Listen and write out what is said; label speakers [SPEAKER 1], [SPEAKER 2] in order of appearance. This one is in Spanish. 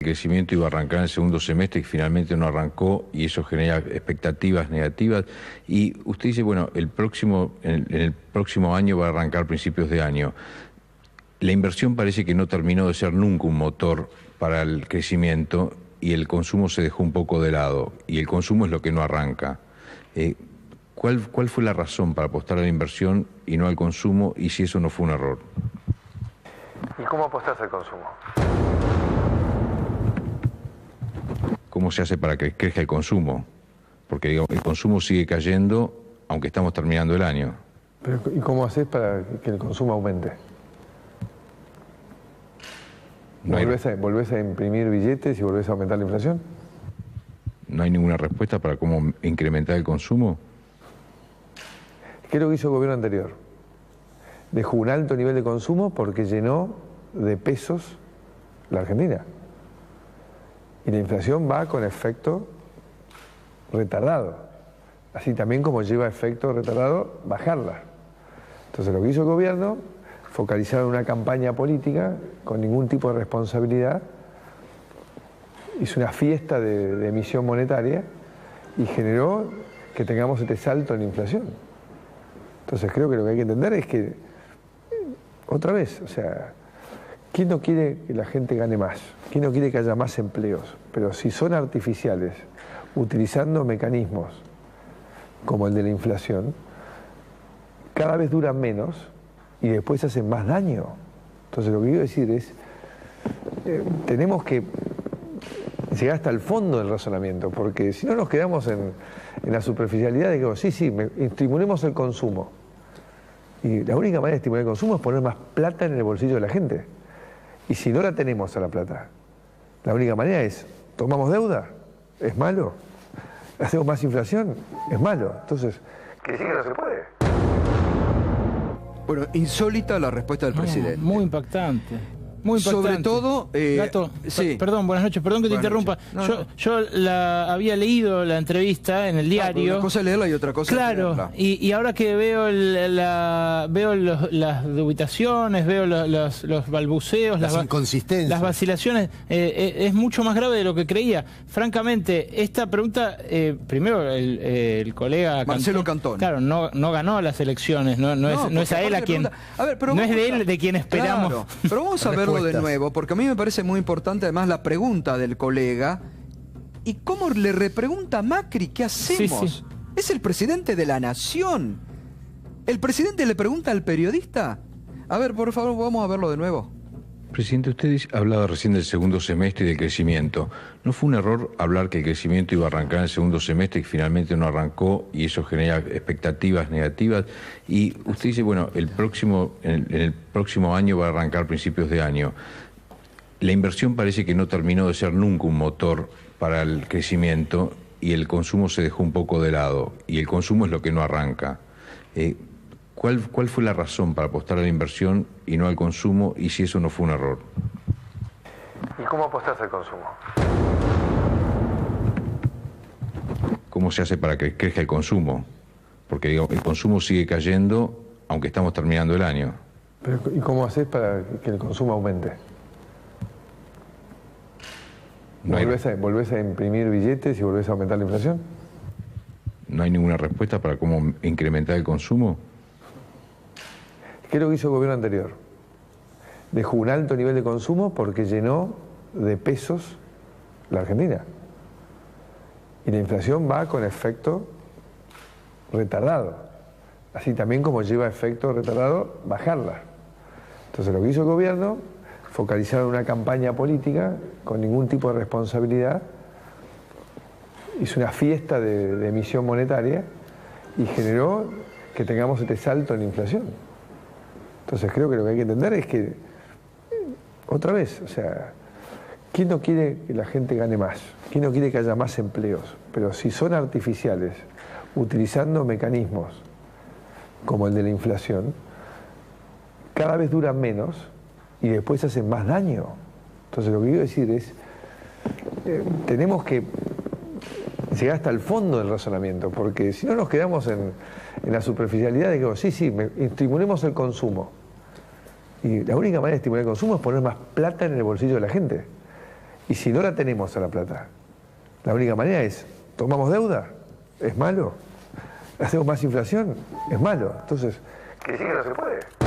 [SPEAKER 1] crecimiento iba a arrancar en el segundo semestre y finalmente no arrancó y eso genera expectativas negativas. Y usted dice, bueno, en el próximo año va a arrancar a principios de año. La inversión parece que no terminó de ser nunca un motor para el crecimiento y el consumo se dejó un poco de lado y el consumo es lo que no arranca. ¿Cuál fue la razón para apostar a la inversión y no al consumo y si eso no fue un error?
[SPEAKER 2] ¿Y cómo apostás al consumo?
[SPEAKER 1] ¿Cómo se hace para que crezca el consumo? Porque digamos, el consumo sigue cayendo aunque estamos terminando el año.
[SPEAKER 2] Pero, ¿y cómo haces para que el consumo aumente? ¿Volvés a imprimir billetes y volvés a aumentar la inflación?
[SPEAKER 1] ¿No hay ninguna respuesta para cómo incrementar el consumo?
[SPEAKER 2] ¿Qué es lo que hizo el gobierno anterior? Dejó un alto nivel de consumo porque llenó de pesos la Argentina. Y la inflación va con efecto retardado. Así también como lleva efecto retardado bajarla. Entonces lo que hizo el gobierno, focalizar en una campaña política con ningún tipo de responsabilidad, hizo una fiesta de emisión monetaria y generó que tengamos este salto en la inflación. Entonces creo que lo que hay que entender es que, otra vez, o sea, ¿quién no quiere que la gente gane más? ¿Quién no quiere que haya más empleos? Pero si son artificiales, utilizando mecanismos como el de la inflación, cada vez duran menos y después hacen más daño. Entonces lo que quiero decir es, tenemos que llegar hasta el fondo del razonamiento, porque si no nos quedamos en la superficialidad de que, sí, estimulemos el consumo. Y la única manera de estimular el consumo es poner más plata en el bolsillo de la gente. Y si no la tenemos a la plata, la única manera es, tomamos deuda, es malo. Hacemos más inflación, es malo. Entonces, ¿quiere decir que no se puede?
[SPEAKER 3] Bueno, insólita la respuesta del presidente.
[SPEAKER 4] Muy impactante. Muy impactante.
[SPEAKER 3] Sobre todo...
[SPEAKER 4] Gato,
[SPEAKER 3] sí.
[SPEAKER 4] Perdón, buenas noches, perdón que te interrumpa. Yo había leído la entrevista en el diario.
[SPEAKER 3] Una cosa es leerla y otra cosa es leerla.
[SPEAKER 4] Y ahora que veo las dubitaciones, veo los balbuceos,
[SPEAKER 5] las inconsistencias,
[SPEAKER 4] las vacilaciones, es mucho más grave de lo que creía. Francamente, esta pregunta, primero el colega
[SPEAKER 3] Marcelo Cantón.
[SPEAKER 4] Claro, no ganó las elecciones, no es a él a quien...
[SPEAKER 3] A ver, pero
[SPEAKER 4] no es de él de quien esperamos.
[SPEAKER 3] Claro, pero vamos a verlo de nuevo, porque a mí me parece muy importante además la pregunta del colega y cómo le repregunta a Macri qué hacemos.
[SPEAKER 4] Sí.
[SPEAKER 3] Es el presidente de la nación. El presidente le pregunta al periodista. A ver, por favor, vamos a verlo de nuevo.
[SPEAKER 1] Presidente, usted ha hablado recién del segundo semestre y del crecimiento. ¿No fue un error hablar que el crecimiento iba a arrancar en el segundo semestre y finalmente no arrancó y eso genera expectativas negativas? Y usted dice, bueno, en el próximo año va a arrancar a principios de año. La inversión parece que no terminó de ser nunca un motor para el crecimiento y el consumo se dejó un poco de lado y el consumo es lo que no arranca. ¿Cuál fue la razón para apostar a la inversión y no al consumo y si eso no fue un error?
[SPEAKER 2] ¿Y cómo apostás al consumo?
[SPEAKER 1] ¿Cómo se hace para que crezca el consumo? Porque digamos, el consumo sigue cayendo aunque estamos terminando el año.
[SPEAKER 2] Pero, ¿y cómo haces para que el consumo aumente? ¿Volvés a imprimir billetes y volvés a aumentar la inflación?
[SPEAKER 1] ¿No hay ninguna respuesta para cómo incrementar el consumo?
[SPEAKER 2] ¿Qué es lo que hizo el gobierno anterior? Dejó un alto nivel de consumo porque llenó de pesos la Argentina. Y la inflación va con efecto retardado. Así también como lleva efecto retardado bajarla. Entonces lo que hizo el gobierno, focalizar en una campaña política con ningún tipo de responsabilidad, hizo una fiesta de emisión monetaria y generó que tengamos este salto en la inflación. Entonces creo que lo que hay que entender es que, otra vez, o sea, ¿quién no quiere que la gente gane más? ¿Quién no quiere que haya más empleos? Pero si son artificiales, utilizando mecanismos como el de la inflación, cada vez duran menos y después hacen más daño. Entonces lo que quiero decir es, tenemos que llegar hasta el fondo del razonamiento, porque si no nos quedamos en la superficialidad de que, estimulemos el consumo. Y la única manera de estimular el consumo es poner más plata en el bolsillo de la gente. Y si no la tenemos a la plata, la única manera es, tomamos deuda, es malo, hacemos más inflación, es malo. Entonces, ¿quiere decir que no se puede?